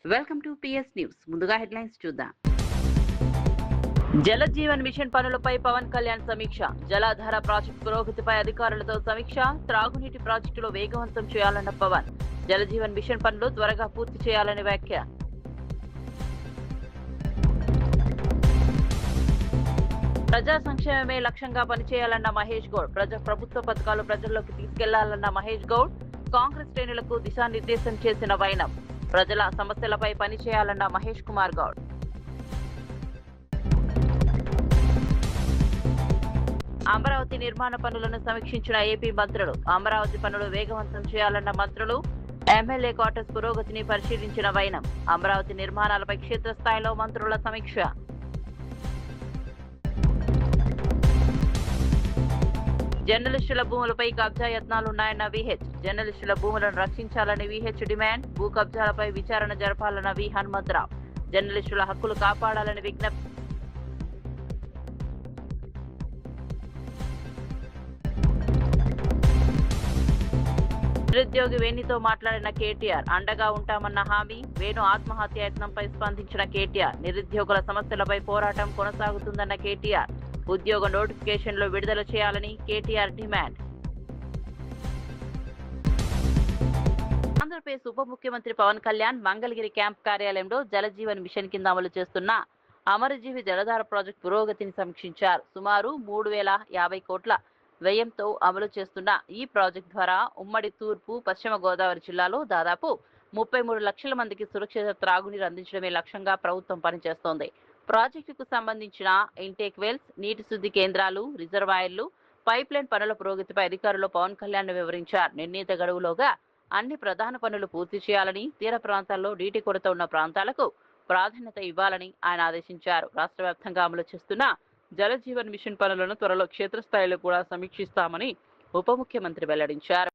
Welcome to PS news. ముందుగా headlines చూద్దాం. Jal Jeevan machine పనులపై పవన్ కళ్యాణ్ సమీక్ష. జలాధార ప్రాజెక్టు పురోగతిపై అధికారులతో సమీక్ష. త్రాగునీటి ప్రాజెక్టులు వేగవంతం చేయాలన్న పవన్. జల జీవన్ మిషన్ పనులు త్వరగా పూర్తి చేయాలని వ్యాఖ్య. ప్రజా సంక్షేమమే లక్ష్యంగా పనిచేయాలన్న మహేష్ గౌడ్. ప్రభుత్వ పథకాలు ప్రజల్లోకి తీసుకెళ్లాలన్న మహేష్ గౌడ్. కాంగ్రెస్ శ్రేణులకు దిశానిర్దేశం చేసిన వైనం. ప్రజల సమస్యలపై పనిచేయాలన్న మహేష్ కుమార్ గౌడ్. అమరావతి నిర్మాణ పనులను సమీక్షించిన ఏపీ మంత్రులు. అమరావతి పనులు వేగవంతం చేయాలన్న మంత్రులు. ఎమ్మెల్యే క్వార్టర్స్ పురోగతిని పరిశీలించిన వైనం. అమరావతి నిర్మాణాలపై క్షేత్రస్థాయిలో మంత్రుల సమీక్ష. జర్నలిస్టుల భూములపై కబ్జా యత్నాలున్నాయన్న విహెచ్. జర్నలిస్టుల భూములను రక్షించాలని విహెచ్ డిమాండ్. భూ కబ్జాలపై విచారణ జరపాలన్న వి హనుమంతరావు. జర్నలిస్టుల హక్కులు కాపాడాలని విజ్ఞప్తి. నిరుద్యోగి వేణితో మాట్లాడిన కేటీఆర్. అండగా ఉంటామన్న హామీ. వేణు ఆత్మహత్య యత్నంపై స్పందించిన కేటీఆర్. నిరుద్యోగుల సమస్యలపై పోరాటం కొనసాగుతుందన్న కేటీఆర్. ఉద్యోగ నోటిఫికేషన్లు విడుదల చేయాలని కేటీఆర్ డిమాండ్. ఆంధ్రప్రదేశ్ ఉప ముఖ్యమంత్రి పవన్ కళ్యాణ్ మంగళగిరి క్యాంప్ కార్యాలయంలో జలజీవన్ మిషన్ కింద అమలు చేస్తున్న అమరజీవి జలధార ప్రాజెక్టు పురోగతిని సమీక్షించారు. సుమారు 3,050 కోట్ల వ్యయంతో అమలు చేస్తున్న ఈ ప్రాజెక్టు ద్వారా ఉమ్మడి తూర్పు, పశ్చిమ గోదావరి జిల్లాలో దాదాపు 33 లక్షల మందికి సురక్షిత త్రాగునీరు అందించడమే లక్ష్యంగా ప్రభుత్వం పనిచేస్తోంది. ప్రాజెక్టుకు సంబంధించిన ఇంటేక్ వెల్స్, నీటి శుద్ధి కేంద్రాలు, రిజర్వాయర్లు, పైప్ లైన్ పనుల పురోగతిపై అధికారులు పవన్ కళ్యాణ్ వివరించారు. నిర్ణీత గడువులోగా అన్ని ప్రధాన పనులు పూర్తి చేయాలని, తీర ప్రాంతాల్లో నీటి కొరత ఉన్న ప్రాంతాలకు ప్రాధాన్యత ఇవ్వాలని ఆయన ఆదేశించారు. రాష్ట్ర వ్యాప్తంగా అమలు చేస్తున్న జలజీవన్ మిషన్ పనులను త్వరలో క్షేత్రస్థాయిలో కూడా సమీక్షిస్తామని ఉప ముఖ్యమంత్రి వెల్లడించారు.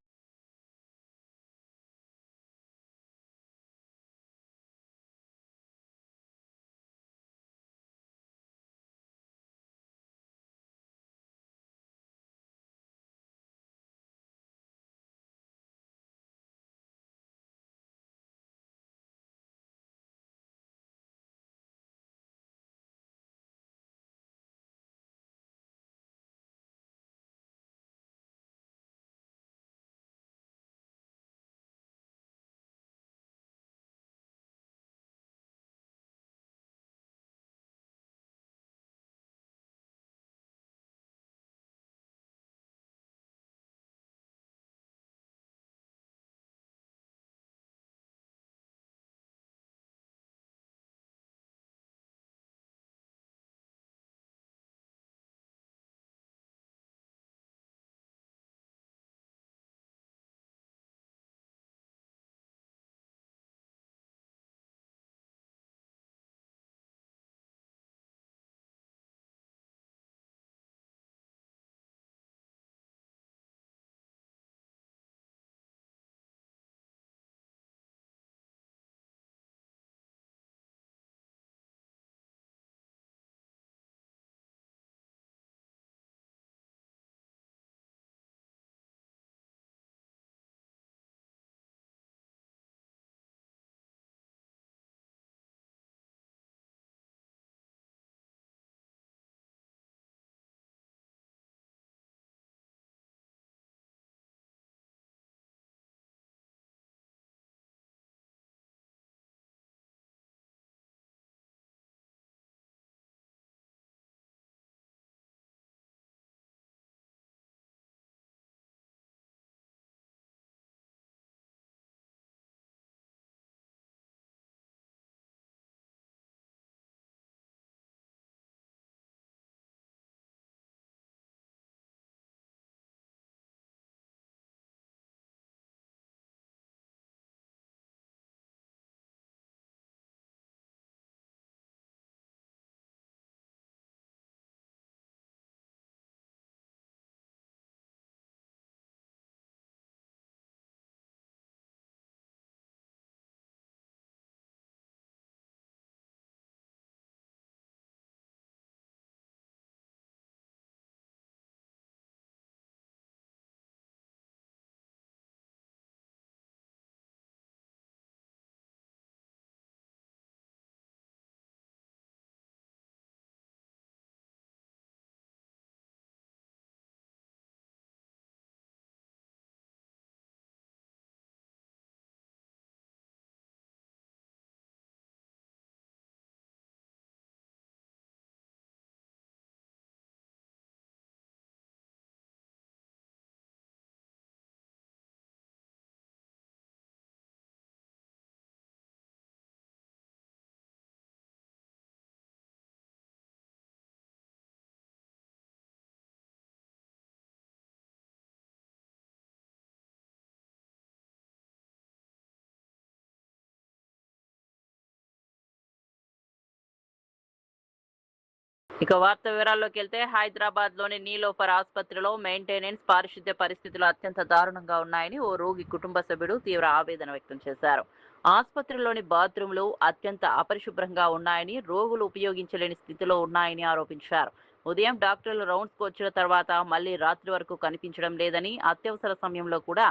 ఇక వార్త వివరాల్లోకి వెళ్తే హైదరాబాద్లోని నీలోఫర్ ఆసుపత్రిలో మెయింటెనెన్స్ పారిశుద్ధ్య పరిస్థితులు అత్యంత దారుణంగా ఉన్నాయని ఓ రోగి కుటుంబ సభ్యుడు తీవ్ర ఆవేదన వ్యక్తం చేశారు. ఆసుపత్రిలోని బాత్రూంలు అత్యంత అపరిశుభ్రంగా ఉన్నాయని, రోగులు ఉపయోగించలేని స్థితిలో ఉన్నాయని ఆరోపించారు. ఉదయం డాక్టర్లు రౌండ్స్కు వచ్చిన తర్వాత మళ్లీ రాత్రి వరకు కనిపించడం లేదని, అత్యవసర సమయంలో కూడా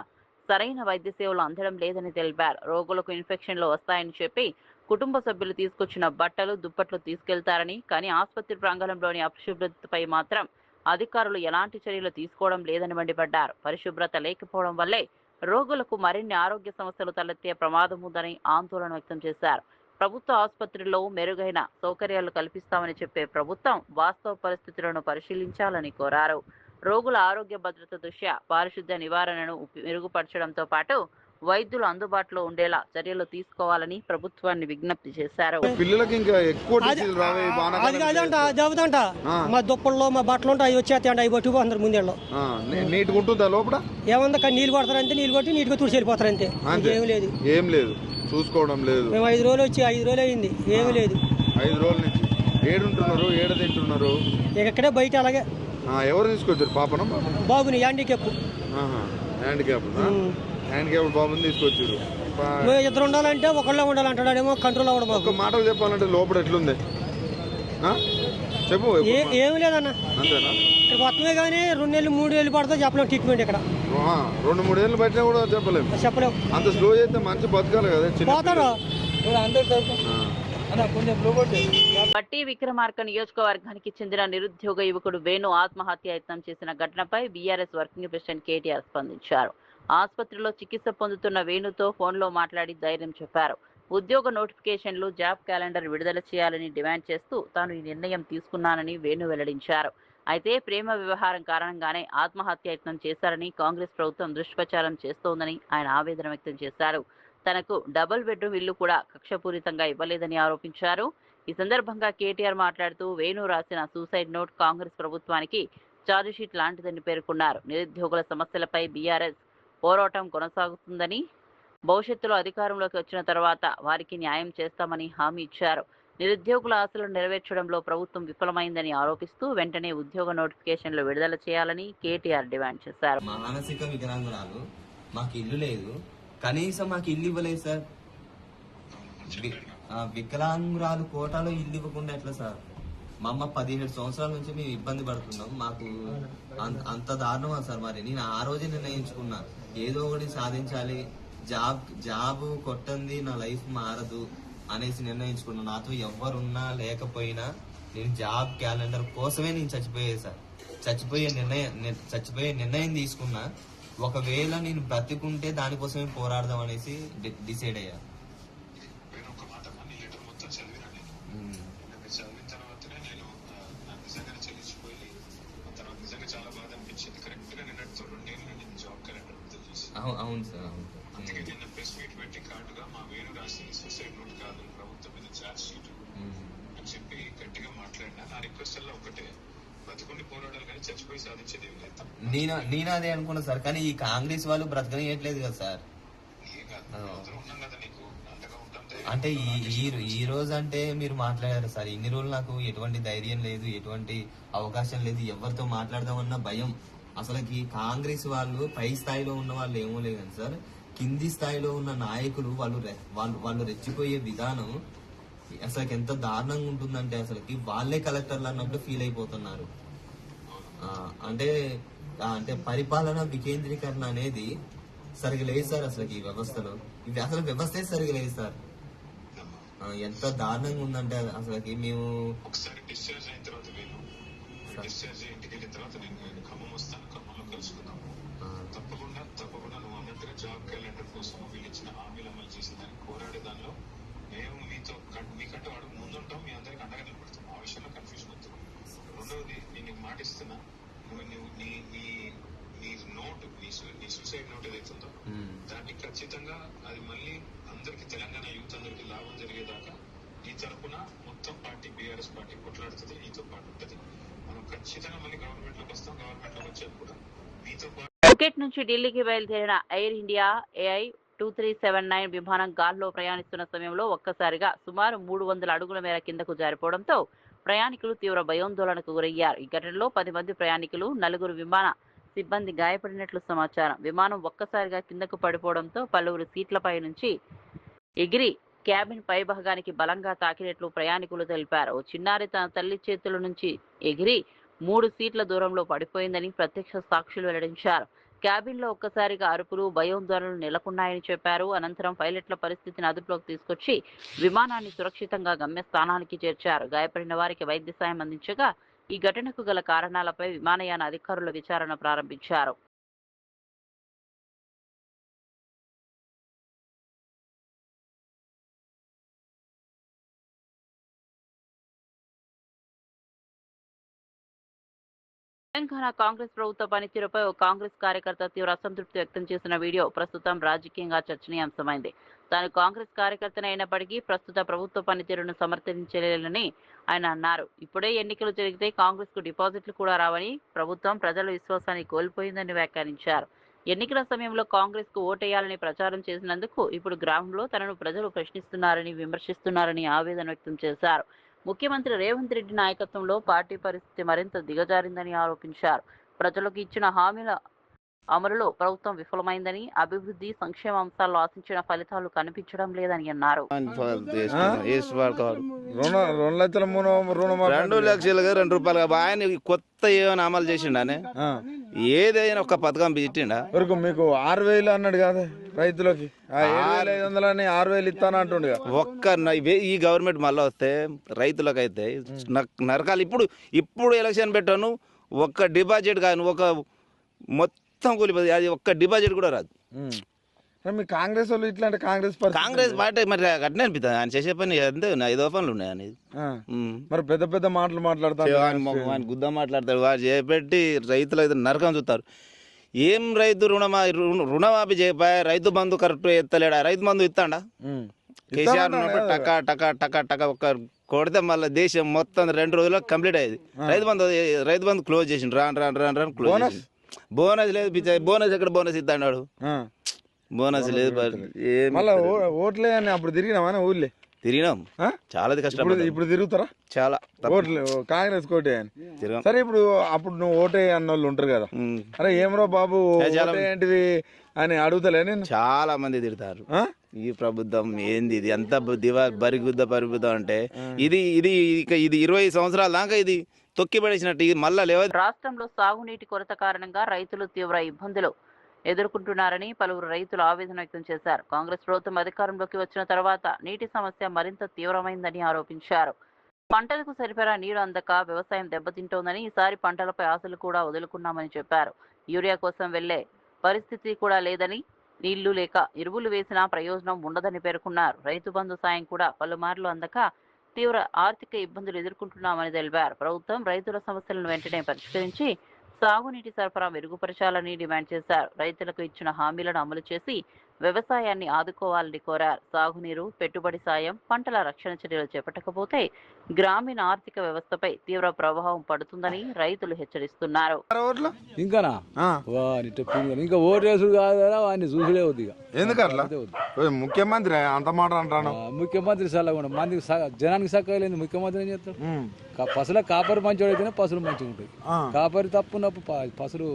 సరైన వైద్య సేవలు అందడం లేదని తెలిపారు. రోగులకు ఇన్ఫెక్షన్లు వస్తాయని చెప్పి కుటుంబ సభ్యులు తీసుకొచ్చిన బట్టలు, దుప్పట్లు తీసుకెళ్తారని, కానీ ఆసుపత్రి ప్రాంగణంలోని అపరిశుభ్రతపై మాత్రం అధికారులు ఎలాంటి చర్యలు తీసుకోవడం లేదని మండిపడ్డారు. పరిశుభ్రత లేకపోవడం వల్లే రోగులకు మరిన్ని ఆరోగ్య సమస్యలు తలెత్తే ప్రమాదం ఉందని ఆందోళన వ్యక్తం చేశారు. ప్రభుత్వ ఆసుపత్రుల్లో మెరుగైన సౌకర్యాలు కల్పిస్తామని చెప్పే ప్రభుత్వం వాస్తవ పరిస్థితులను పరిశీలించాలని కోరారు. రోగుల ఆరోగ్య భద్రత దృష్ట్యా పారిశుద్ధ్య నివారణను మెరుగుపరచడంతో పాటు వైద్యులు అందుబాటులో ఉండేలా చర్యలు తీసుకోవాలని ప్రభుత్వాన్ని విజ్ఞప్తి చేశారు. పిల్లలకి ఇంకా ఎక్కువ డిసీజులు రావే జరుగుతుంట మా దుప్పల్లో మా బట్టలు ఉంటాయి, అవి వచ్చేస్తాయండి, అవి పట్టుకు అందరు ముందేళ్ళు నీట్గా ఉంటుందా లోపల? ఏముంది కానీ నీళ్ళు కొడతారంటే నీళ్ళు కొట్టి నీట్గా తుడిచి వెళ్ళిపోతారు అంతే, ఏం లేదు చూసుకోవడం లేదు. మేము 5 రోజులు వచ్చి 5 రోజులు అయింది, ఏమీ లేదు. 5 రోజుల నుంచి ఏడుంటున్నారు, ఏడ తింటున్నారు? ఇక్కడే బయట అలాగే. ఎవరు తీసుకొచ్చారు పాపను? బాబుని హ్యాండిక్యాప్ బాబుని తీసుకొచ్చారు. ఇద్దరు ఉండాలంటే ఒకళ్ళే ఉండాలంటాడేమో, కంట్రోల్ అవ్వడం. ఒక మాటలు చెప్పాలంటే లోపల ఎట్లుంది చెప్పు. ఏమి లేదన్న, అంతేనా? ఇక్కడ మొత్తమే కానీ 2 నెలలు 3 నెలలు పడుతుంది చెప్పలేము ట్రీట్మెంట్. ఇక్కడ 2-3 ఏళ్ళు పట్టినా కూడా చెప్పలేము. అంత స్లో చేస్తే మంచి బతకాలి కదా. పోతారు బట్టి విక్రమార్క నియోజకవర్గానికి చెందిన నిరుద్యోగ యువకుడు వేణు ఆత్మహత్యాయత్నం చేసిన ఘటనపై బీఆర్ఎస్ వర్కింగ్ ప్రెసిడెంట్ కేటీఆర్ స్పందించారు. ఆసుపత్రిలో చికిత్స పొందుతున్న వేణుతో ఫోన్లో మాట్లాడి ధైర్యం చెప్పారు. ఉద్యోగ నోటిఫికేషన్లు, జాబ్ క్యాలెండర్ విడుదల చేయాలని డిమాండ్ చేస్తూ తాను ఈ నిర్ణయం తీసుకున్నానని వేణు వెల్లడించారు. అయితే ప్రేమ వ్యవహారం కారణంగానే ఆత్మహత్యాయత్నం చేశారని కాంగ్రెస్ ప్రభుత్వం దుష్ప్రచారం చేస్తోందని ఆయన ఆవేదన వ్యక్తం చేశారు. తనకు డబుల్ బెడ్రూమ్ ఇల్లు కూడా కక్షపూరితంగా ఇవ్వలేదని ఆరోపించారు. ఈ సందర్భంగా కేటీఆర్ మాట్లాడుతూ వేణు రాసిన సూసైడ్ నోట్ కాంగ్రెస్ ప్రభుత్వానికి ఛార్జిషీట్ లాంటిదని పేర్కొన్నారు. నిరుద్యోగుల సమస్యలపై బీఆర్ఎస్ పోరాటం కొనసాగుతుందని, భవిష్యత్తులో అధికారంలోకి వచ్చిన తర్వాత వారికి న్యాయం చేస్తామని హామీ ఇచ్చారు. నిరుద్యోగుల ఆశలను నెరవేర్చడంలో ప్రభుత్వం విఫలమైందని ఆరోపిస్తూ వెంటనే ఉద్యోగ నోటిఫికేషన్లు విడుదల చేయాలని కేటీఆర్ డిమాండ్ చేశారు. మానసిక వికలాంగురాలు, మాకు ఇల్లు లేదు, కనీసం మాకు ఇల్లు ఇవ్వలేదు సార్. వికలాంగురాలు కోటాలో ఇల్లు ఇవ్వకుండా ఎట్లా సార్? మా అమ్మ 17 సంవత్సరాల నుంచి మేము ఇబ్బంది పడుతున్నాం. మాకు అంత దారుణమా సార్? మరి నేను ఆ రోజే నిర్ణయించుకున్నా, ఏదో ఒకటి సాధించాలి, జాబ్ కొట్టంది నా లైఫ్ మారదు అనేసి నిర్ణయించుకున్నా. నాతో ఎవరున్నా లేకపోయినా నేను జాబ్ క్యాలెండర్ కోసమే నేను చచ్చిపోయే సార్. చచ్చిపోయే నిర్ణయం తీసుకున్నా. ఒకవేళ నేను బ్రతికుంటే దానికోసమే పోరాడదాం అనేసి డిసైడ్ అయ్యా. అవును సార్, అవును. అందుకే నిన్న ప్రెస్ మీట్ పెట్టి కార్డుగా మా వేణు రాసి సూసైడ్ నోట్ కాదు, ప్రభుత్వం మీద ఛార్జ్ షీట్ అని చెప్పి గట్టిగా మాట్లాడినా. నా రిక్వెస్ట్ అలా ఒకటే, బ్రతుకుని పోరాడాలి కానీ చచ్చిపోయి సాధించేది ఏం లేదు. నేను అదే అనుకున్నా సార్, కానీ ఈ కాంగ్రెస్ వాళ్ళు బ్రతకనియట్లేదు కదా సార్. ఉన్నాం కదా నీకు అంతగా ఉంటుంది. అంటే ఈ రోజు అంటే మీరు మాట్లాడారు సార్. ఇన్ని రోజులు నాకు ఎటువంటి ధైర్యం లేదు, ఎటువంటి అవకాశం లేదు, ఎవరితో మాట్లాడదామన్నా భయం. అసలుకి కాంగ్రెస్ వాళ్ళు పై స్థాయిలో ఉన్న వాళ్ళు ఏమో లేదని సార్, కింది స్థాయిలో ఉన్న నాయకులు వాళ్ళు రెచ్చిపోయే విధానం అసలు ఎంత దారుణంగా ఉంటుందంటే అసలుకి వాళ్ళే కలెక్టర్లు అన్నట్టు ఫీల్ అయిపోతున్నారు. అంటే పరిపాలన వికేంద్రీకరణ అనేది సరిగా లేదు సార్. అసలు ఈ వ్యవస్థలో అసలు వ్యవస్థే సరిగా లేదు సార్. ఎంత దారుణంగా ఉందంటే అసలుకి మేము ఒకసారి డిశ్చార్జ్ అయిన తర్వాత డిశ్చార్జ్ ఇంటికి వెళ్ళిన తర్వాత నేను ఖమ్మం వస్తాను, ఖమ్మంలో కలుసుకుందాం. తప్పకుండా నువ్వు అన్నట్టుగా జాబ్ క్యాలెండర్ కోసం వీళ్ళు ఇచ్చిన హామీలు అమలు చేసి దాన్ని పోరాడే దానిలో మేము మీకంటే వాడు ముందుంటాం, మీ అందరికి అండగా నిలబడతాం. ఆ విషయంలో కన్ఫ్యూజన్ వద్దు. రెండవది, నేను మాట ఇస్తున్నా, నువ్వు నీ నోట్, నీ సూసైడ్ నోట్ ఏదైతుందో దాన్ని ఖచ్చితంగా అది మళ్ళీ అందరికి, తెలంగాణ యూత్ అందరికి లాభం జరిగేదాకా నీ తరఫున మొత్తం పార్టీ, బీఆర్ఎస్ పార్టీ కొట్లాడుతుంది, నీతో పాటు ఉంటుంది. మనం ఖచ్చితంగా మళ్ళీ గవర్నమెంట్ లోకి వస్తాం. గవర్నమెంట్ లోకి వచ్చాక కూడా మీతో పాటు. ఫుకెట్ నుంచి ఢిల్లీకి బయలుదేరిన ఎయిర్ ఇండియా AI 2379 విమానం గాల్లో ప్రయాణిస్తున్న సమయంలో ఒక్కసారిగా సుమారు 300 అడుగుల మేర కిందకు జారిపోవడంతో ప్రయాణికులు తీవ్ర భయాందోళనకు గురయ్యారు. ఈ ఘటనలో 10 మంది ప్రయాణికులు, 4 విమాన సిబ్బంది గాయపడినట్లు సమాచారం. విమానం ఒక్కసారిగా కిందకు పడిపోవడంతో పలువురు సీట్లపై నుంచి ఎగిరి క్యాబిన్ పైభాగానికి బలంగా తాకినట్లు ప్రయాణికులు తెలిపారు. ఓ చిన్నారి తన తల్లి చేతుల నుంచి ఎగిరి 3 సీట్ల దూరంలో పడిపోయిందని ప్రత్యక్ష సాక్షులు వెల్లడించారు. క్యాబిన్లో ఒక్కసారిగా అరుపులు, భయాందోళనలు నెలకొన్నాయని చెప్పారు. అనంతరం పైలట్ల పరిస్థితిని అదుపులోకి తీసుకొచ్చి విమానాన్ని సురక్షితంగా గమ్యస్థానానికి చేర్చారు. గాయపడిన వారికి వైద్య సాయం అందించగా ఈ ఘటనకు గల కారణాలపై విమానయాన అధికారులు విచారణ ప్రారంభించారు. తెలంగాణ కాంగ్రెస్ ప్రభుత్వ పనితీరుపై ఓ కాంగ్రెస్ కార్యకర్త తీవ్ర అసంతృప్తి వ్యక్తం చేసిన వీడియో ప్రస్తుతం రాజకీయంగా చర్చనీయాంశమైంది. తాను కాంగ్రెస్ కార్యకర్తనే అయినప్పటికీ ప్రస్తుత ప్రభుత్వ పనితీరును సమర్థించలేనని ఆయన అన్నారు. ఇప్పుడే ఎన్నికలు జరిగితే కాంగ్రెస్ కు డిపాజిట్లు కూడా రావని, ప్రభుత్వం ప్రజల విశ్వాసాన్ని కోల్పోయిందని వ్యాఖ్యానించారు. ఎన్నికల సమయంలో కాంగ్రెస్ కు ఓటేయాలని ప్రచారం చేసినందుకు ఇప్పుడు గ్రామంలో తనను ప్రజలు ప్రశ్నిస్తున్నారని, విమర్శిస్తున్నారని ఆవేదన వ్యక్తం చేశారు. ముఖ్యమంత్రి రేవంత్ రెడ్డి నాయకత్వంలో పార్టీ పరిస్థితి మరింత దిగజారిందని ఆరోపించారు. ప్రజలకు ఇచ్చిన హామీల అమలులో ప్రభుత్వం విఫలమైందని, అభివృద్ధి, సంక్షేమ అంశాల్లో ఆశించిన ఫలితాలు కనిపించడం లేదని అన్నారు. 2 లక్షలుగా 2 రూపాయలు ఆయన కొత్త ఏమైనా అమలు చేసిండానే ఏదైనా ఒక పథకం పెట్టిండా వరకు మీకు 6,000 అన్నాడు కదా రైతులకి 7,500 6,000 ఇస్తాను అంటుండే. ఈ గవర్నమెంట్ మళ్ళీ వస్తే రైతులకైతే నరకాలు. ఇప్పుడు ఎలక్షన్ పెట్టాను, ఒక్క డిపాజిట్ కానీ ఒక మొత్తం కూలిపోతుంది. అది ఒక్క డిపాజిట్ కూడా రాదు. మీ కాంగ్రెస్ వాళ్ళు ఇట్లా అంటే కాంగ్రెస్ పార్టీ మరి అట్నే అనిపిస్తుంది. ఆయన చేసే పని అంతే 5 పనులు ఉన్నాయి అనేది. మరి పెద్ద పెద్ద మాటలు మాట్లాడతారు, ఆయన గుద్ద మాట్లాడతారు. వారు చేపెట్టి రైతులు అయితే నరకం చూస్తారు. ఏం రైతు రుణమాఫీ చేయపాయ, రైతు బంధు కరెక్ట్ ఎత్తలేడా? రైతు బంధు ఇస్తాడా? కేసీఆర్ టకా టకా టకా టకా ఒక్క కొడితే మళ్ళీ దేశం మొత్తం 2 రోజుల్లో కంప్లీట్ అయ్యేది. రైతు బంధు క్లోజ్ చేసిండు. రాను క్లోజ్ చేసిండు. బోనస్ లేదు. బోనస్ ఎక్కడ బోనస్ ఇస్తాడు? బోనస్ లేదు. మళ్ళీ ఓట్లే అని అప్పుడు తిరిగినామా ఊళ్ళే? తిరిగినాం, చాలా కష్టం. ఇప్పుడు తిరుగుతారా? చాలా ఓట్లు కాంగ్రెస్ కోటే అని. సరే, అప్పుడు నువ్వు ఓటే అన్న వాళ్ళు ఉంటారు కదా, అరే ఏమరో బాబు ఏంటిది అని అడుగుతలే నేను. చాలా మంది తిడతారు, ఈ ప్రభుత్వం ఏంది ఇది అంత పరిబుద్ధం అంటే ఇది 20 సంవత్సరాల దాకా ఇది తొక్కిపడేసినట్టు. ఇది మళ్ళా లేవ. రాష్ట్రంలో సాగునీటి కొరత కారణంగా రైతులు తీవ్ర ఇబ్బందులు ఎదుర్కొంటున్నారని పలువురు రైతులు ఆవేదన వ్యక్తం చేశారు. కాంగ్రెస్ ప్రభుత్వం అధికారంలోకి వచ్చిన తర్వాత నీటి సమస్య మరింత తీవ్రమైందని ఆరోపించారు. పంటలకు సరిపడా నీరు అందక వ్యవసాయం దెబ్బతింటోందని, ఈసారి పంటలపై ఆశలు కూడా వదులుకున్నామని చెప్పారు. యూరియా కోసం వెళ్లే పరిస్థితి కూడా లేదని, నీళ్లు లేక ఎరువులు వేసినా ప్రయోజనం ఉండదని పేర్కొన్నారు. రైతు బంధు సాయం కూడా పలుమార్లు అందక తీవ్ర ఆర్థిక ఇబ్బందులు ఎదుర్కొంటున్నామని తెలిపారు. ప్రభుత్వం రైతుల సమస్యలను వెంటనే పరిష్కరించి సాగునీటి సరఫరా మెరుగుపరచాలని డిమాండ్ చేశారు. రైతులకు ఇచ్చిన హామీలను అమలు చేసి వ్యవసాయాన్ని ఆదుకోవాలని కోరారు. సాగునీరు, పెట్టుబడి సాయం, పంటల రక్షణ చర్యలు చేపట్టకపోతే గ్రామీణ ఆర్థిక వ్యవస్థపై తీవ్ర ప్రభావం పడుతుందని రైతులు హెచ్చరిస్తున్నారు. ఇంకా ఓటేసుడు కాదు, వాడిని చూసుడే వద్దు. ఎందుకట్లా? ముఖ్యమంత్రి అంత మాట అంటాను. ముఖ్యమంత్రి సలహా మందికి జనానికి సక్కలేదు. ముఖ్యమంత్రి ఏం చేస్తారు? పసుల కాపరి మంచిగా అయితేనే పసులు మంచిగా ఉంటాయి. కాపరి తప్పున్నప్పుడు పసులు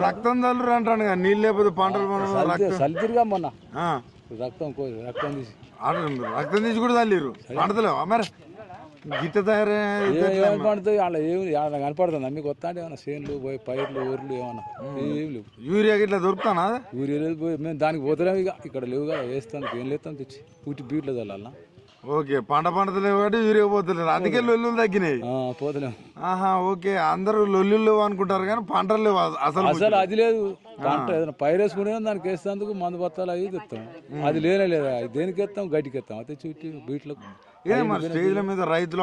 రక్తం చల్లు అంటాను. నీళ్ళు లేకపోతే పంటలు సలితిరిగా మొన్న రక్తం తీసి కూడా చల్లిరు పంటలేవా మరి? గిట్ట పడుతుంది అలా ఏమి కనపడుతుంది. మీకు వస్తా అంటే ఏమన్నా చేనులు పోయి పైర్లు ఊర్లు ఏమన్నా ఏం లేవు. యూరియా గిట్లా దొరుకుతానా? యూరియా లేదు, మేము దానికి పోతలేము. ఇక ఇక్కడ లేవు కదా, వేస్తాను ఏం లేస్తాం తెచ్చి పుట్టి బీట్లో చల్లాలన్నా. ఓకే, పంటలేవు కాబట్టి యూరియా పోతలేరు, అందుకే లొల్లులు తగ్గినాయి. పోతలేము. ఓకే, అందరూ లొల్లులు అనుకుంటారు కానీ పంటలు లేవు అసలు. అది లేదు. పంట ఏదైనా పైరేసుకునే దానికి వేసేందుకు మందు బత్తాలు అవి తెస్తాం. అది లేనే లేదా, దేనికి ఎత్తాం? గడ్డికి ఎత్తాం. అయితే చుట్టి బీట్లో స్టేజ్ల మీద రైతుల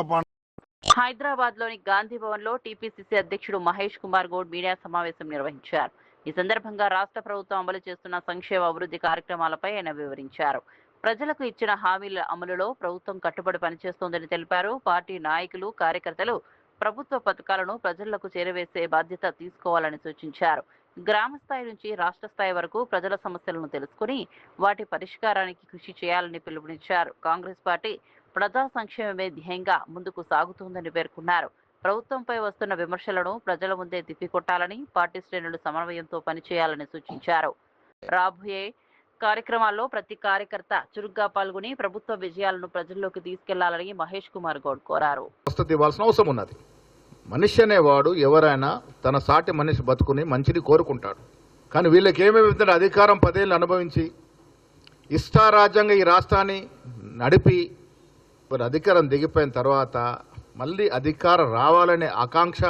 హైదరాబాద్ లోని గాంధీ భవన్ లో టీపీసీసీ అధ్యక్షుడు మహేష్ కుమార్ గౌడ్ మీడియా సమావేశం నిర్వహించారు. ఈ సందర్భంగా రాష్ట్ర ప్రభుత్వం అమలు చేస్తున్న సంక్షేమ అభివృద్ధి కార్యక్రమాలపై ఆయన వివరించారు. ప్రజలకు ఇచ్చిన హామీల అమలులో ప్రభుత్వం కట్టుబడి పనిచేస్తోందని తెలిపారు. పార్టీ నాయకులు, కార్యకర్తలు ప్రభుత్వ పథకాలను ప్రజలకు చేరవేసే బాధ్యత తీసుకోవాలని సూచించారు. గ్రామ స్థాయి నుంచి రాష్ట్ర స్థాయి వరకు ప్రజల సమస్యలను తెలుసుకుని వాటి పరిష్కారానికి కృషి చేయాలని పిలుపునిచ్చారు. కాంగ్రెస్ పార్టీ ప్రజా సంక్షేమమే ధ్యేయంగా ముందుకు సాగుతోందని పేర్కొన్నారు. ప్రభుత్వంపై వస్తున్న విమర్శలను ప్రజల ముందే తిప్పికొట్టాలని పార్టీ శ్రేణులు సమన్వయంతో పనిచేయాలని సూచించారు. రాబోయే కార్యక్రమాల్లో ప్రతి కార్యకర్త చురుగ్గా పాల్గొని ప్రభుత్వ విజయాలను ప్రజల్లోకి తీసుకెళ్లాలని మహేష్ కుమార్ గౌడ్ కోరారు. ఇవ్వాల్సిన అవసరం ఉన్నది. మనిషి అనేవాడు ఎవరైనా తన సాటి మనిషి బతుకుని మంచిని కోరుకుంటాడు. కానీ వీళ్ళకి ఏమేమి అధికారం 10 ఏళ్ళు అనుభవించి ఇష్టారాజ్యంగా ఈ రాష్ట్రాన్ని నడిపి మరి అధికారం దిగిపోయిన తర్వాత మళ్ళీ అధికారం రావాలనే ఆకాంక్ష,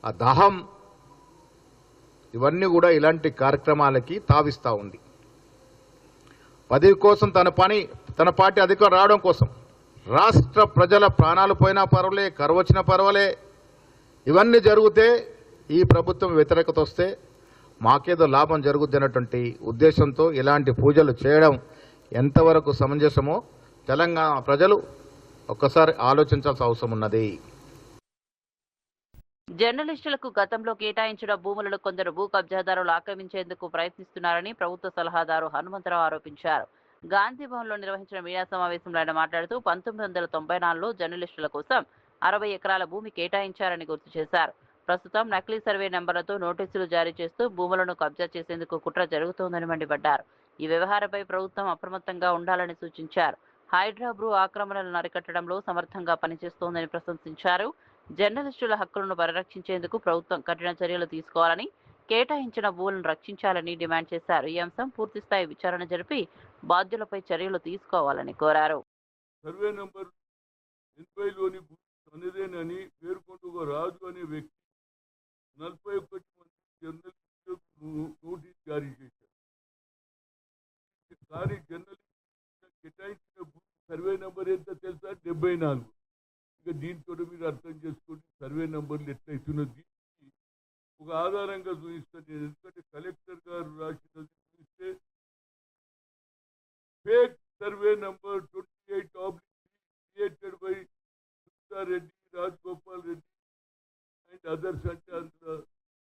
ఆ దాహం, ఇవన్నీ కూడా ఇలాంటి కార్యక్రమాలకి తావిస్తూ ఉంది. పదవి కోసం తన పార్టీ అధికారం రావడం కోసం రాష్ట్ర ప్రజల ప్రాణాలు పోయినా పర్వాలే, కరువు వచ్చినా పర్వాలే, ఇవన్నీ జరిగితే ఈ ప్రభుత్వం వ్యతిరేకత వస్తే మాకేదో లాభం జరుగుద్ది అన్నటువంటి ఉద్దేశంతో ఇలాంటి పూజలు చేయడం ఎంతవరకు సమంజసమో తెలంగాణ ప్రజలు ఒక్కసారి ఆలోచించాల్సిన అవసరం ఉన్నది. జర్నలిస్టులకు గతంలో కేటాయించిన భూములను కొందరు భూ కబ్జాదారులు ఆక్రమించేందుకు ప్రయత్నిస్తున్నారని ప్రభుత్వ సలహాదారు హనుమంతరావు ఆరోపించారు. గాంధీ భవన్లో నిర్వహించిన మీడియా సమావేశంలో ఆయన మాట్లాడుతూ 1994లో జర్నలిస్టుల కోసం 60 ఎకరాల భూమి కేటాయించారని గుర్తు చేశారు. ప్రస్తుతం నకిలీ సర్వే నెంబర్లతో నోటీసులు జారీ చేస్తూ భూములను కబ్జా చేసేందుకు కుట్ర జరుగుతోందని మండిపడ్డారు. ఈ వ్యవహారంపై ప్రభుత్వం అప్రమత్తంగా ఉండాలని సూచించారు. హైడ్రా భూ ఆక్రమణలను అరికట్టడంలో సమర్థంగా పనిచేస్తోందని ప్రశంసించారు. జర్నలిస్టుల హక్కులను పరిరక్షించేందుకు ప్రభుత్వం కఠిన చర్యలు తీసుకోవాలని, కేటాయించిన భూములను రక్షించాలని డిమాండ్ చేశారు. ఈ అంశం పూర్తిస్థాయి విచారణ జరిపి బాధ్యులపై చర్యలు తీసుకోవాలని కోరారు. సర్వే నంబర్ 80లోని తనదేనని పేర్కొంటూ రాజు అనే వ్యక్తి 41 మంది జర్నలిస్టులకు నోటీస్ జారీ చేశారు. కానీ జర్నలిస్టు కేటాయించిన సర్వే నంబర్ ఎంత తెలుసా? 74. ఇక దీంతో మీరు అర్థం చేసుకోండి సర్వే నంబర్లు ఎట్లయితున్నది. ఒక ఆధారంగా చూపిస్తాను నేను, ఎందుకంటే కలెక్టర్ గారు రాసినది చూస్తే fake survey number 28/3 created by Reddy, Rajagopal Reddy and others. అంటే అందులో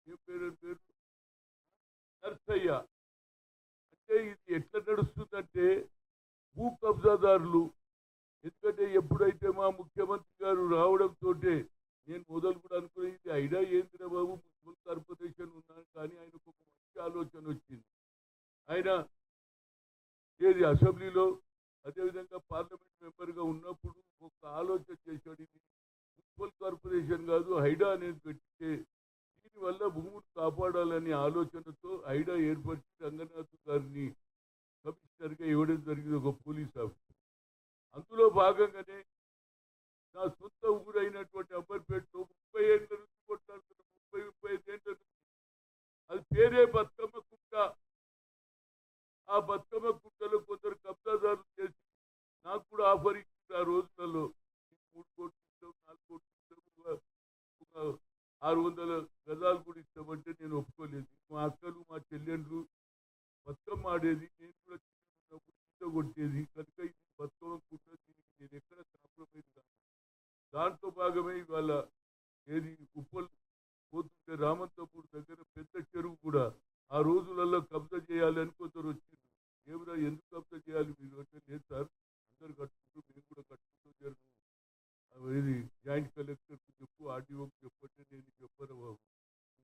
ఏ పేరు నర్సయ్య. అంటే ఇది ఎట్లా నడుస్తుందంటే భూ కబ్జాదారులు, ఎందుకంటే ఎప్పుడైతే మా ముఖ్యమంత్రి గారు రావడంతో నేను మొదలు కూడా అనుకునే ఇది ఐడియా ఏంద్ర బాబు, మున్సిపల్ కార్పొరేషన్ ఉన్నాను, కానీ ఆయనకు ఒక మంచి ఆలోచన వచ్చింది. ఆయన ఏది అసెంబ్లీలో అదేవిధంగా పార్లమెంట్ మెంబర్గా ఉన్నప్పుడు ఒక ఆలోచన చేశాడు. ఇది మున్సిపల్ కార్పొరేషన్ కాదు, హైడా అనేది పెట్టితే దీనివల్ల భూములు కాపాడాలనే ఆలోచనతో హైడా ఏర్పరిచి రంగనాథ్ గారిని కమిషనర్గా ఇవ్వడం జరిగింది, ఒక పోలీస్ ఆఫీసర్. అందులో భాగంగానే నా సొంత ఊరైనటువంటి అంబర్పేటలో 30 ఏళ్ళ నుంచి కొట్లాడుతున్న 35 ఏళ్ళ నుంచి అది పేరే బతుకమ్మ కుంట. ఆ బతుకమ్మ కుంటలో కొందరు కబ్జాదారులు చేసి నాకు కూడా ఆఫర్ ఇచ్చింది. ఆ రోజులలో 3 కోట్లు ఇస్తాం, 4 కోట్లు ఇస్తాం, 600 గజాలు కూడా ఇస్తామంటే నేను ఒప్పుకోలేదు. మా అక్కలు మా చెల్లెళ్ళు బతుకమ్మ ఆడేది, నేను కూడా చిన్నప్పుడు కొట్టేది కనుక ఇది బతుకమ్మ కుంట, దీనికి నేను ఎక్కడ కాంప్రమైజ్ కాదు. దాంట్లో భాగమే ఇవాళ ఏది ఉప్పల్ పోతుంటే రామంతపూర్ దగ్గర పెద్ద చెరువు కూడా ఆ రోజులలో కబ్జా చేయాలని కొందరు వచ్చింది. ఏమిరా ఎందుకు కబ్జా చేయాలి మీరు అంటే, లేదు సార్ అందరు కట్టుకుంటూ మేము కూడా కట్టుకుంటూ ఏది జాయింట్ కలెక్టర్కి చెప్పు, ఆర్డీఓకి చెప్పంటే నేను చెప్పను బాబు,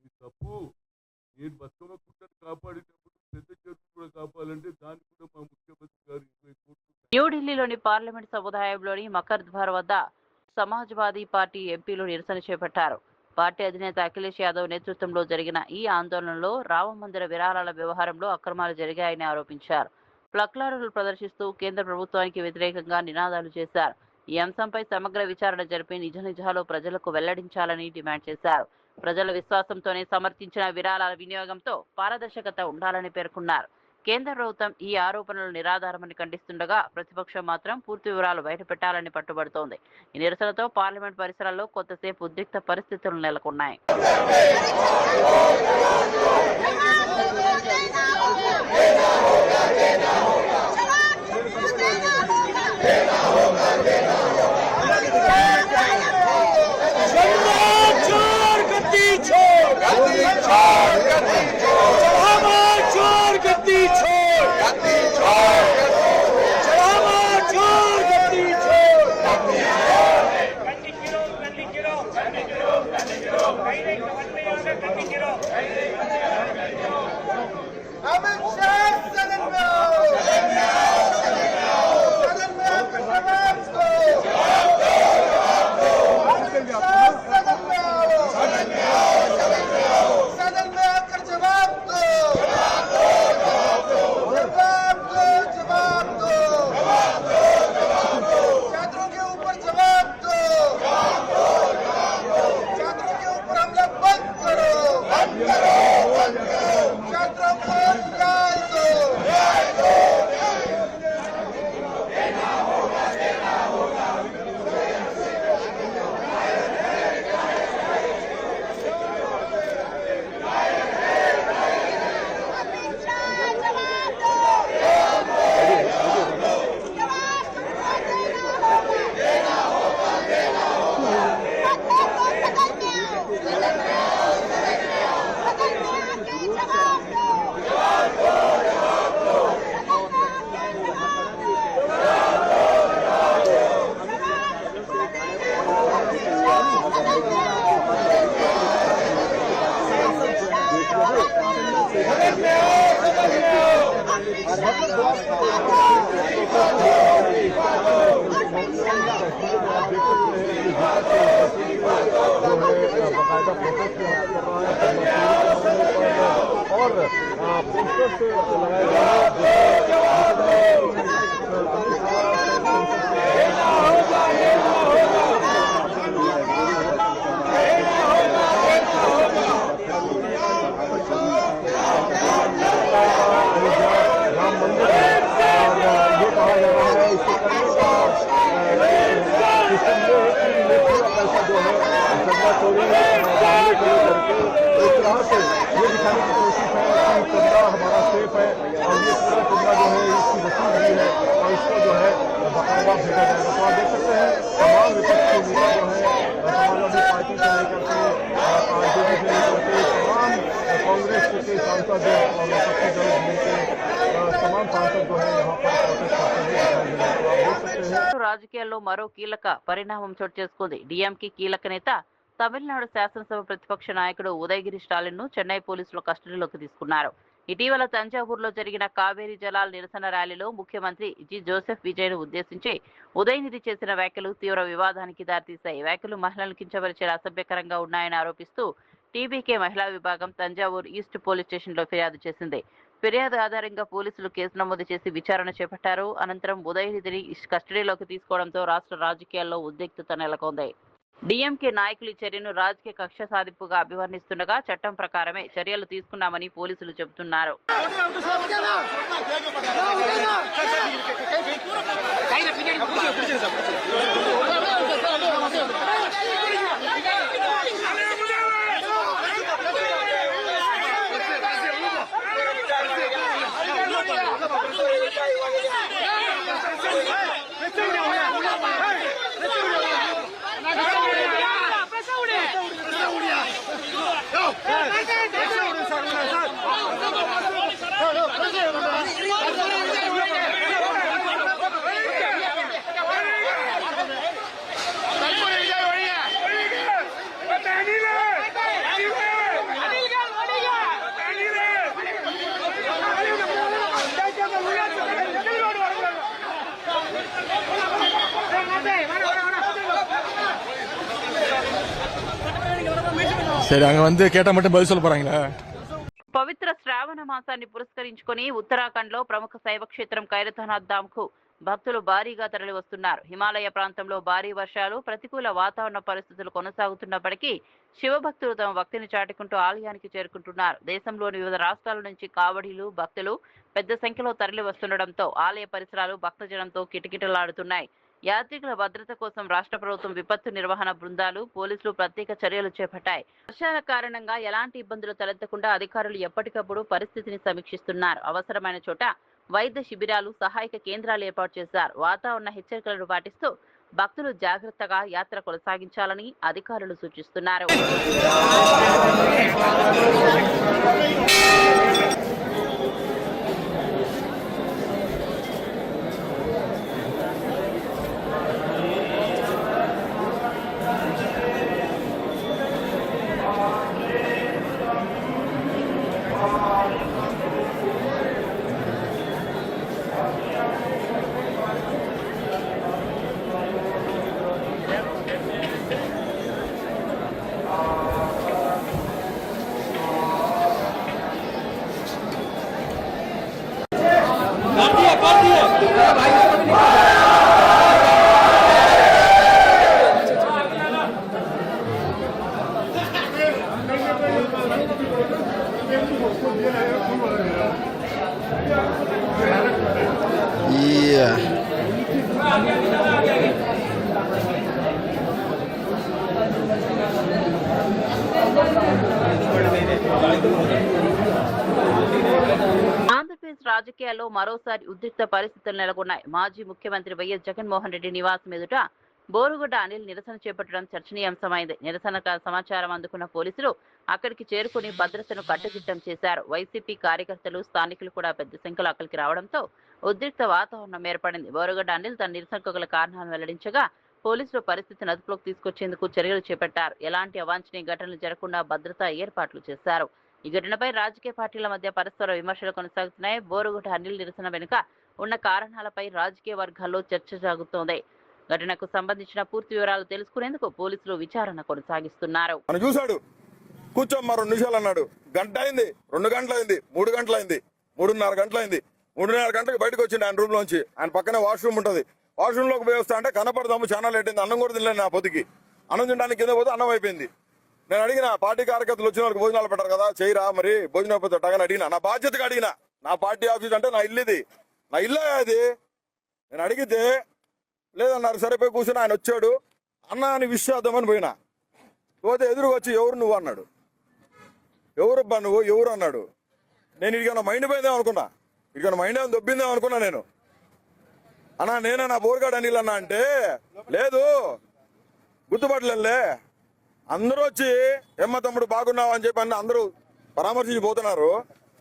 ఇది తప్పు. నేను బతుకమ్మ కుంటను కాపాడినప్పుడు పెద్ద చెరువు కూడా కాపాలంటే దానికి కూడా మా ముఖ్యమంత్రి గారు 20 కోట్లు. న్యూఢిల్లీలోని పార్లమెంట్ సముదాయంలోని మకర్ ద్వార్ వద్ద సమాజ్వాదీ పార్టీ ఎంపీలు నిరసన చేపట్టారు. పార్టీ అధినేత అఖిలేష్ యాదవ్ నేతృత్వంలో జరిగిన ఈ ఆందోళనలో రామ మందిర విరాళాల వ్యవహారంలో అక్రమాలు జరిగాయని ఆరోపించారు. ప్లక్లారులు ప్రదర్శిస్తూ కేంద్ర ప్రభుత్వానికి వ్యతిరేకంగా నినాదాలు చేశారు. ఈ అంశంపై సమగ్ర విచారణ జరిపి నిజ నిజాలు ప్రజలకు వెల్లడించాలని డిమాండ్ చేశారు. ప్రజల విశ్వాసంతోనే సమర్థించిన విరాళాల వినియోగంతో పారదర్శకత ఉండాలని పేర్కొన్నారు. కేంద్ర ప్రభుత్వం ఈ ఆరోపణలు నిరాధారమని ఖండిస్తుండగా ప్రతిపక్షం మాత్రం పూర్తి వివరాలు బయటపెట్టాలని పట్టుబడుతోంది. ఈ నిరసనతో పార్లమెంట్ పరిసరాల్లో కొంతసేపు ఉద్రిక్త పరిస్థితులు నెలకొన్నాయి. बाकायदा प्रोटेस्ट कर रहा है और पोस्टर्स लगाए गए राम मंदिर है और ये कहा जा रहा है इसके करने का सिस्टम ये है कि ये पूरा पैसा जो है चंदा चोरी मामले को लेकर के एक तरह से ये दिखाने की कोशिश है कि चंदा हमारा सेफ है और ये पूरा चंदा जो है इसकी वसूल हुई है और इसको जो है बाकायदा भेजा जाएगा। तो आप देख सकते हैं तमाम विपक्ष के नेता जो है समाजवादी पार्टी से लेकर के आरजेडी से लेकर के तमाम कांग्रेस के सांसद और विपक्षी दल मिलकर तमाम सांसद जो है यहाँ पर प्रोटेस्ट करते हुए दिखाई दे रहे हैं। तो आप देख सकते हैं రాజకీయాల్లో మరో కీలక పరిణామం చోటు చేసుకుంది. డిఎంకే కీలక నేత తమిళనాడు శాసనసభ ప్రతిపక్ష నాయకుడు ఉదయగిరి స్టాలిన్ ను చెన్నై పోలీసులు కస్టడీలోకి తీసుకున్నారు. ఇటీవల తంజావూరులో జరిగిన కావేరీ జలాల నిరసన ర్యాలీలో ముఖ్యమంత్రి జి జోసెఫ్ విజయ్ ను ఉద్దేశించి ఉదయనిధి చేసిన వ్యాఖ్యలు తీవ్ర వివాదానికి దారితీశాయి. వ్యాఖ్యలు మహిళలను కించపరిచేలా అసభ్యకరంగా ఉన్నాయని ఆరోపిస్తూ టీబీకే మహిళా విభాగం తంజావూరు ఈస్ట్ పోలీస్ స్టేషన్లో ఫిర్యాదు చేసింది. ఫిర్యాదు ఆధారంగా పోలీసులు కేసు నమోదు చేసి విచారణ చేపట్టారు. అనంతరం ఉదయనిధిని కస్టడీలోకి తీసుకోవడంతో రాష్ట్ర రాజకీయాల్లో ఉద్రిక్తత నెలకొంది. డిఎంకే నాయకులు ఈ చర్యను రాజకీయ కక్ష సాధింపుగా అభివర్ణిస్తుండగా చట్టం ప్రకారమే చర్యలు తీసుకున్నామని పోలీసులు చెబుతున్నారు. சரி அங்க வந்து கேட்டா மட்டும் பதில் சொல்ல போறாங்களா? పవిత్ర శ్రావణ మాసాన్ని పురస్కరించుకుని ఉత్తరాఖండ్ లో ప్రముఖ శైవ క్షేత్రం ఖైరతానాథ్ ధామ్ కు భక్తులు భారీగా తరలి వస్తున్నారు. హిమాలయ ప్రాంతంలో భారీ వర్షాలు, ప్రతికూల వాతావరణ పరిస్థితులు కొనసాగుతున్నప్పటికీ శివభక్తులు తమ భక్తిని చాటుకుంటూ ఆలయానికి చేరుకుంటున్నారు. దేశంలోని వివిధ రాష్ట్రాల నుంచి కావడీలు, భక్తులు పెద్ద సంఖ్యలో తరలి వస్తుండటంతో ఆలయ పరిసరాలు భక్తజనంతో కిటకిటలాడుతున్నాయి. యాత్రికుల భద్రత కోసం రాష్ట్ర ప్రభుత్వం విపత్తు నిర్వహణ బృందాలు, పోలీసులు ప్రత్యేక చర్యలు చేపట్టాయి. వర్షాల కారణంగా ఎలాంటి ఇబ్బందులు తలెత్తకుండా అధికారులు ఎప్పటికప్పుడు పరిస్థితిని సమీక్షిస్తున్నారు. అవసరమైన చోట వైద్య శిబిరాలు, సహాయక కేంద్రాలు ఏర్పాటు చేశారు. వాతావరణ హెచ్చరికలను పాటిస్తూ భక్తులు జాగ్రత్తగా యాత్ర కొనసాగించాలని అధికారులు సూచిస్తున్నారు. ఆంధ్రప్రదేశ్ రాజకీయాల్లో మరోసారి ఉద్రిక్త పరిస్థితులు నెలకొన్నాయి. మాజీ ముఖ్యమంత్రి వైఎస్ జగన్మోహన్ రెడ్డి నివాసం ఎదుట బోరుగుడ్డ అనిల్ నిరసన చేపట్టడం చర్చనీయాంశమైంది. నిరసన సమాచారం అందుకున్న పోలీసులు అక్కడికి చేరుకుని భద్రతను కట్టుదిట్టం చేశారు. వైసీపీ కార్యకర్తలు, స్థానికులు కూడా పెద్ద సంఖ్యలో అక్కడికి రావడంతో ఉద్రిక్త వాతావరణం ఏర్పడింది. బోరుగుడ్డ అనిల్ తన నిరసనకు గల కారణాలను వెల్లడించగా పోలీసులు పరిస్థితిని అదుపులోకి తీసుకొచ్చేందుకు చర్యలు చేపట్టారు. ఎలాంటి అవాంఛనీయ ఘటనలు జరగకుండా భద్రతా ఏర్పాట్లు చేశారు. ఈ ఘటనపై రాజకీయ పార్టీల మధ్య పరస్పర విమర్శలు కొనసాగుతున్నాయి. బోరుగుడ్డ అనిల్ నిరసన వెనుక ఉన్న కారణాలపై రాజకీయ వర్గాల్లో చర్చ సాగుతోంది. ఘటనకు సంబంధించిన పూర్తి వివరాలు తెలుసుకునేందుకు పోలీసులు విచారణ కొనసాగిస్తున్నారు. చూశాడు కూర్చోమ్మా 2 నిమిషాలు అన్నాడు. గంట అయింది, 2 గంటలైంది, 3 గంటలైంది, 3:30 గంటలైంది. 3:30 గంటలకు బయటకు వచ్చిండు ఆయన రూమ్ లోంచి. ఆయన పక్కనే వాష్రూమ్ ఉంటుంది. వాష్రూమ్ లోకి పోయి వస్తా అంటే కనపడదాము చాలా లేట్ అయింది. అన్నం కూడా తినలేదు. నా పొద్దుకి అన్నం తినడానికి కింద పోతే అన్నం అయిపోయింది. నేను అడిగిన పార్టీ కార్యకర్తలు వచ్చిన వాళ్ళకి భోజనాలు పెట్టారు కదా, చేయరా మరి భోజనం పెట్టాగని అడిగినా. నా బాధ్యతగా అడిగినా. నా పార్టీ ఆఫీస్ అంటే నా ఇల్లు ఇది, నా ఇల్లే అది. నేను అడిగితే లేదన్నారు. సరే పోయి కూర్చొని ఆయన వచ్చాడు. అన్న అని విష్ చేద్దామని పోయినా. పోతే ఎదురుగా వచ్చి ఎవరు నువ్వు అన్నాడు. ఎవరబ్బా నువ్వు ఎవరు అన్నాడు. నేను ఇడికన్నా మైండ్ పోయిందేమో అనుకున్నా, ఇడికన్నా మైండ్ ఏమైనా దొబ్బిందేమో అనుకున్నా. నేను అన్నా నేనే నా బోర్గాడ్ అనిల్ అన్నా అంటే లేదు గుర్తుపట్టలేదులే. అందరూ వచ్చి ఎమ్మ తమ్ముడు బాగున్నావు అని చెప్పి అన్న అందరూ పరామర్శించి పోతున్నారు.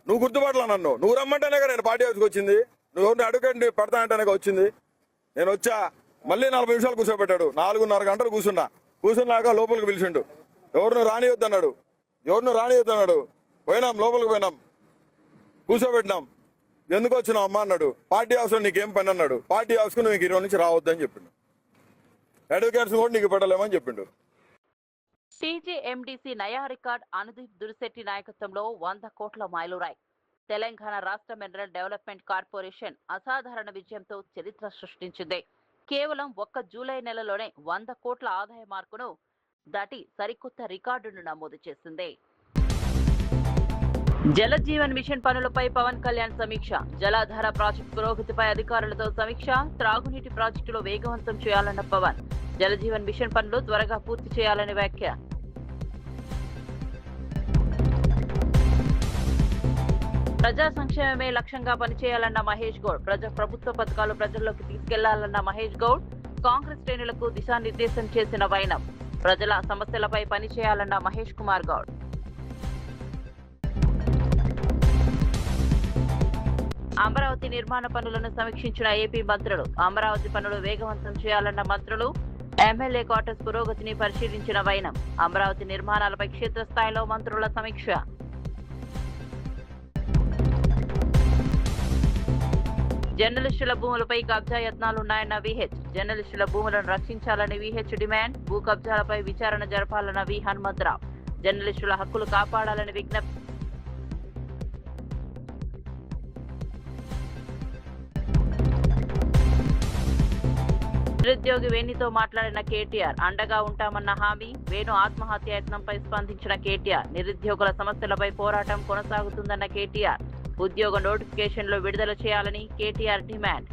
నువ్వు గుర్తుపట్టలే నన్ను. నువ్వు రమ్మంటేనే కదా నేను పార్టీ ఆఫీస్కి వచ్చింది. నువ్వు ఎవరిని అడుగుండి పెడతా అంటేనే వచ్చింది. నేను వచ్చా. మళ్ళీ 40 నిమిషాలు కూర్చోబెట్టాడు. 4:30 గంటలు కూర్చున్నా. కూర్చున్నాక లోపలికి పిలిచిండు. ఎవరిని రానియొద్దన్నాడు. పోయినాం, లోపలికి పోయినాం, కూర్చోబెట్టినాం. ఎందుకు వచ్చినావు అమ్మా అన్నాడు. పార్టీ హౌస్లో నీకేం పని అన్నాడు. పార్టీ హౌస్కు నువ్వు 20 నుంచి రావద్దని చెప్పిండు. అడ్వకేట్స్ కూడా నీకు పెట్టలేమని చెప్పిండు. టీజీఎండీసీ నయా రికార్డ్ అనుదీప్ దురిశెట్టి నాయకత్వంలో 100 కోట్ల మైలురాయి. తెలంగాణ రాష్ట్ర మినరల్ డెవలప్మెంట్ కార్పొరేషన్ అసాధారణ విజయంతో చరిత్ర సృష్టించింది. కేవలం 1 జూలై నెలలోనే 100 కోట్ల ఆదాయ మార్కును దాటి సరికొత్త రికార్డును నమోదు చేసింది. జల జీవన్ మిషన్ పనులపై పవన్ కళ్యాణ్ సమీక్ష. జలాధార ప్రాజెక్టు పురోగతిపై అధికారులతో సమీక్ష. త్రాగునీటి ప్రాజెక్టులు వేగవంతం చేయాలన్న పవన్. జల జీవన్ మిషన్ పనులు త్వరగా పూర్తి చేయాలని వ్యాఖ్య. ప్రజా సంక్షేమమే లక్ష్యంగా పనిచేయాలన్న మహేష్ గౌడ్. ప్రభుత్వ పథకాలు ప్రజల్లోకి తీసుకెళ్లాలన్న మహేష్ గౌడ్. కాంగ్రెస్ శ్రేణులకు దిశానిర్దేశం చేసిన వైనం. ప్రజల సమస్యలపై పనిచేయాలన్న మహేష్ కుమార్ గౌడ్. అమరావతి నిర్మాణ పనులను సమీక్షించిన ఏపీ మంత్రులు. అమరావతి పనులు వేగవంతం చేయాలన్న మంత్రులు. ఎమ్మెల్యే క్వార్టర్స్ పురోగతిని పరిశీలించిన వైనం. అమరావతి నిర్మాణాలపై క్షేత్రస్థాయిలో మంత్రుల సమీక్ష. జర్నలిస్టుల భూములపై కబ్జా యత్నాలున్నాయన్న విహెచ్. జర్నలిస్టుల భూములను రక్షించాలని విహెచ్ డిమాండ్. భూ కబ్జాలపై విచారణ జరపాలన్న వి హనుమంతరావు. జర్నలిస్టుల హక్కులు కాపాడాలని విజ్ఞప్తి. నిరుద్యోగి వేణితో మాట్లాడిన కేటీఆర్. అండగా ఉంటామన్న హామీ. వేణు ఆత్మహత్య యత్నంపై స్పందించిన కేటీఆర్. నిరుద్యోగుల సమస్యలపై పోరాటం కొనసాగుతుందన్న కేటీఆర్. ఉద్యోగ నోటిఫికేషన్లు విడుదల చేయాలని కేటీఆర్ డిమాండ్.